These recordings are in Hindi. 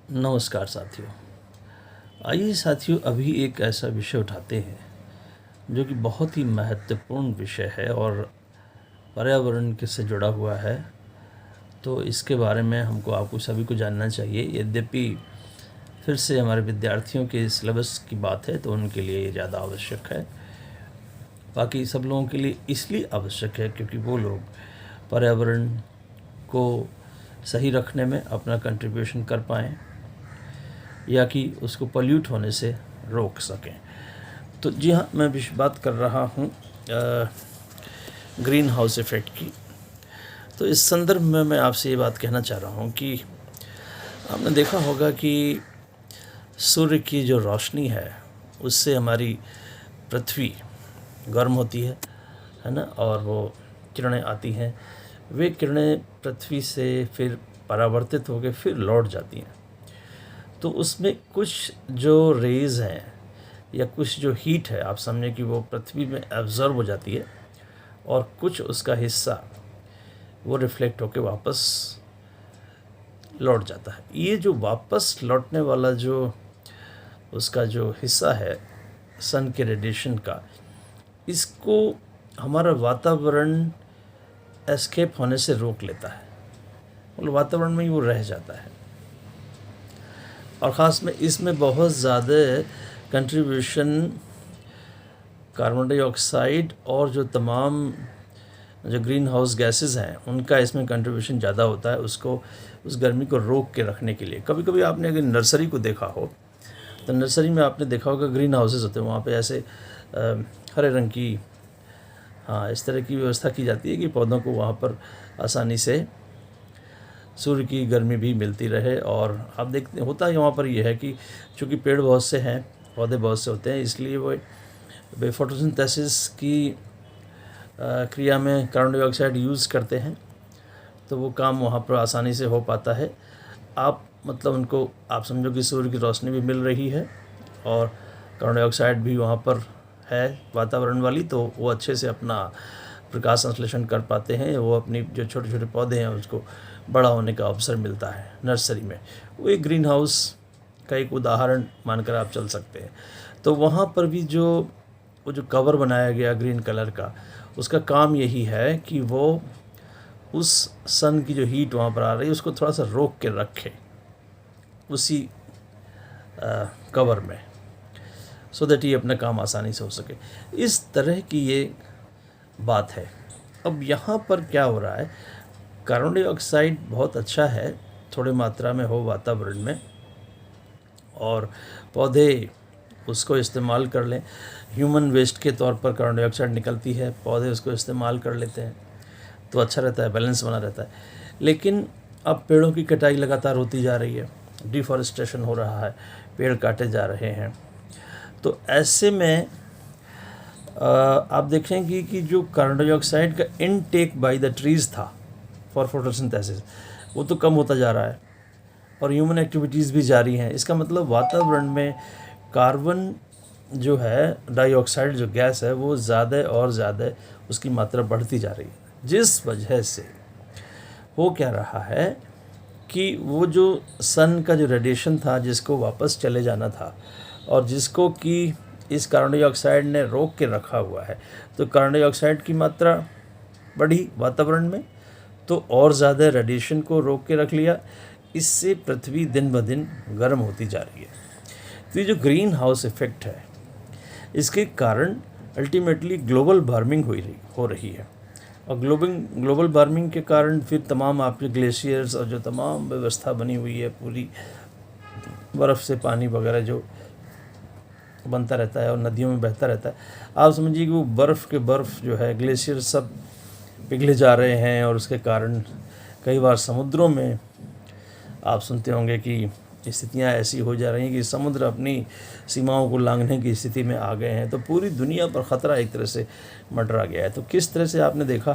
नमस्कार साथियों। आइए साथियों, अभी एक ऐसा विषय उठाते हैं जो कि बहुत ही महत्वपूर्ण विषय है और पर्यावरण के से जुड़ा हुआ है। तो इसके बारे में हमको आपको सभी को जानना चाहिए। यद्यपि फिर से हमारे विद्यार्थियों के सिलेबस की बात है तो उनके लिए ये ज़्यादा आवश्यक है। बाकी सब लोगों के लिए इसलिए आवश्यक है क्योंकि वो लोग पर्यावरण को सही रखने में अपना कंट्रीब्यूशन कर पाएँ या कि उसको पॉल्यूट होने से रोक सकें। तो जी हाँ, मैं बात कर रहा हूँ ग्रीन हाउस इफ़ेक्ट की। तो इस संदर्भ में मैं आपसे ये बात कहना चाह रहा हूँ कि आपने देखा होगा कि सूर्य की जो रोशनी है उससे हमारी पृथ्वी गर्म होती है ना, और वो किरणें आती हैं। वे किरणें पृथ्वी से फिर परावर्तित होकर फिर लौट जाती हैं। तो उसमें कुछ जो रेज़ हैं या कुछ जो हीट है, आप समझें कि वो पृथ्वी में एब्जॉर्ब हो जाती है और कुछ उसका हिस्सा वो रिफ्लेक्ट होकर वापस लौट जाता है। ये जो वापस लौटने वाला जो उसका जो हिस्सा है सन के रेडिएशन का, इसको हमारा वातावरण एस्केप होने से रोक लेता है, मतलब वातावरण में ही वो रह जाता है। और ख़ास में इसमें बहुत ज़्यादा कंट्रीब्यूशन कार्बन डाइऑक्साइड और जो तमाम जो ग्रीन हाउस गैसेस हैं उनका इसमें कंट्रीब्यूशन ज़्यादा होता है, उसको उस गर्मी को रोक के रखने के लिए। कभी कभी आपने अगर नर्सरी को देखा हो तो नर्सरी में आपने देखा होगा ग्रीन हाउसेस होते हैं, वहाँ पे ऐसे हरे रंग की इस तरह की व्यवस्था की जाती है कि पौधों को वहाँ पर आसानी से सूर्य की गर्मी भी मिलती रहे। और आप देखते होता है वहाँ पर यह है कि चूँकि पेड़ बहुत से हैं, पौधे बहुत से होते हैं, इसलिए वो फोटोसिंथेसिस की क्रिया में कार्बन डाइऑक्साइड यूज़ करते हैं, तो वो काम वहाँ पर आसानी से हो पाता है। आप मतलब उनको आप समझो कि सूर्य की रोशनी भी मिल रही है और कार्बन डाइऑक्साइड भी वहाँ पर है वातावरण वाली, तो वो अच्छे से अपना प्रकाश संश्लेषण कर पाते हैं। वो अपनी जो छोटे छोटे पौधे हैं उसको बड़ा होने का अवसर मिलता है नर्सरी में। वो एक ग्रीन हाउस का एक उदाहरण मानकर आप चल सकते हैं। तो वहाँ पर भी वो जो कवर बनाया गया ग्रीन कलर का, उसका काम यही है कि वो उस सन की जो हीट वहाँ पर आ रही है उसको थोड़ा सा रोक के रखे उसी कवर में, सो दैट ये अपना काम आसानी से हो सके। इस तरह की ये बात है। अब यहाँ पर क्या हो रहा है, कार्बन डाइऑक्साइड बहुत अच्छा है थोड़ी मात्रा में हो वातावरण में, और पौधे उसको इस्तेमाल कर लें। ह्यूमन वेस्ट के तौर पर कार्बन डाइऑक्साइड निकलती है, पौधे उसको इस्तेमाल कर लेते हैं तो अच्छा रहता है, बैलेंस बना रहता है। लेकिन अब पेड़ों की कटाई लगातार होती जा रही है, डिफॉरेस्टेशन हो रहा है, पेड़ काटे जा रहे हैं। तो ऐसे में आप देखेंगे कि जो कार्बन डाइऑक्साइड का इनटेक बाय द ट्रीज़ था फॉर फोटोसिंथेसिस, वो तो कम होता जा रहा है और ह्यूमन एक्टिविटीज़ भी जारी हैं। इसका मतलब वातावरण में कार्बन जो है डाइऑक्साइड जो गैस है वो ज़्यादा और ज़्यादा उसकी मात्रा बढ़ती जा रही है, जिस वजह से हो क्या रहा है कि वो जो सन का जो रेडिएशन था जिसको वापस चले जाना था और जिसको कि इस कार्बन डाइऑक्साइड ने रोक के रखा हुआ है, तो कार्बन डाइऑक्साइड की मात्रा बढ़ी वातावरण में तो और ज़्यादा रेडिएशन को रोक के रख लिया। इससे पृथ्वी दिन ब दिन गर्म होती जा रही है। तो ये जो ग्रीन हाउस इफ़ेक्ट है इसके कारण अल्टीमेटली ग्लोबल वार्मिंग हो रही है। और ग्लोबल वार्मिंग के कारण फिर तमाम आपके ग्लेशियर्स और जो तमाम व्यवस्था बनी हुई है पूरी बर्फ़ से पानी वगैरह जो बनता रहता है और नदियों में बहता रहता है, आप समझिए कि वो बर्फ़ जो है ग्लेशियर सब पिघले जा रहे हैं। और उसके कारण कई बार समुद्रों में आप सुनते होंगे कि स्थितियां ऐसी हो जा रही हैं कि समुद्र अपनी सीमाओं को लांघने की स्थिति में आ गए हैं। तो पूरी दुनिया पर ख़तरा एक तरह से मंडरा गया है। तो किस तरह से आपने देखा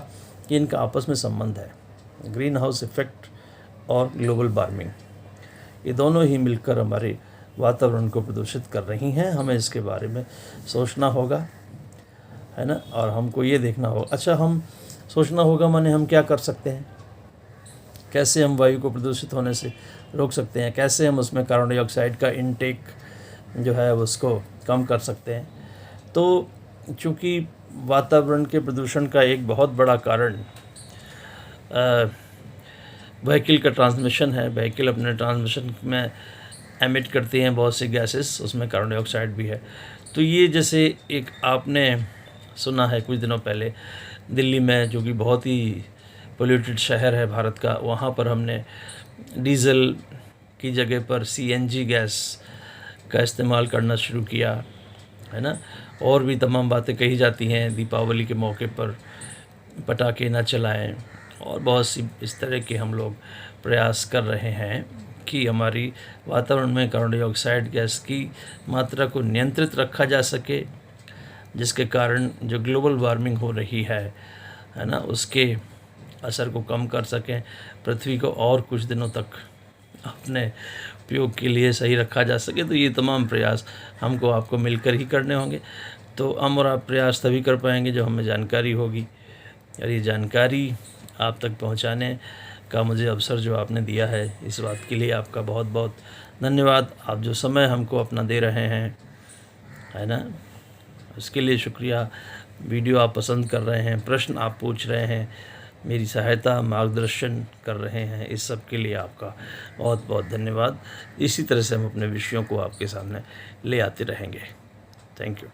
कि इनका आपस में संबंध है, ग्रीन हाउस इफ़ेक्ट और ग्लोबल वार्मिंग, ये दोनों ही मिलकर हमारे वातावरण को प्रदूषित कर रही हैं। हमें इसके बारे में सोचना होगा, है ना, और हमको ये देखना होगा। अच्छा, हम सोचना होगा माने हम क्या कर सकते हैं, कैसे हम वायु को प्रदूषित होने से रोक सकते हैं, कैसे हम उसमें कार्बन डाइऑक्साइड का इनटेक जो है उसको कम कर सकते हैं। तो चूँकि वातावरण के प्रदूषण का एक बहुत बड़ा कारण व्हीकल का ट्रांसमिशन है। व्हीकल अपने ट्रांसमिशन में एमिट करती हैं बहुत सी गैसेस, उसमें कार्बन डाइऑक्साइड भी है। तो ये जैसे एक आपने सुना है कुछ दिनों पहले दिल्ली में, जो कि बहुत ही पोल्यूटेड शहर है भारत का, वहाँ पर हमने डीज़ल की जगह पर सीएनजी गैस का इस्तेमाल करना शुरू किया, है ना। और भी तमाम बातें कही जाती हैं, दीपावली के मौके पर पटाखे ना चलाएं, और बहुत सी इस तरह के हम लोग प्रयास कर रहे हैं कि हमारी वातावरण में कार्बन डाइऑक्साइड गैस की मात्रा को नियंत्रित रखा जा सके, जिसके कारण जो ग्लोबल वार्मिंग हो रही है ना, उसके असर को कम कर सकें, पृथ्वी को और कुछ दिनों तक अपने उपयोग के लिए सही रखा जा सके। तो ये तमाम प्रयास हमको आपको मिलकर ही करने होंगे। तो हम और आप प्रयास तभी कर पाएंगे जब हमें जानकारी होगी, और ये जानकारी आप तक पहुंचाने का मुझे अवसर जो आपने दिया है, इस बात के लिए आपका बहुत बहुत धन्यवाद। आप जो समय हमको अपना दे रहे हैं, है ना, उसके लिए शुक्रिया। वीडियो आप पसंद कर रहे हैं, प्रश्न आप पूछ रहे हैं, मेरी सहायता मार्गदर्शन कर रहे हैं, इस सब के लिए आपका बहुत बहुत धन्यवाद। इसी तरह से हम अपने विषयों को आपके सामने ले आते रहेंगे। Thank you.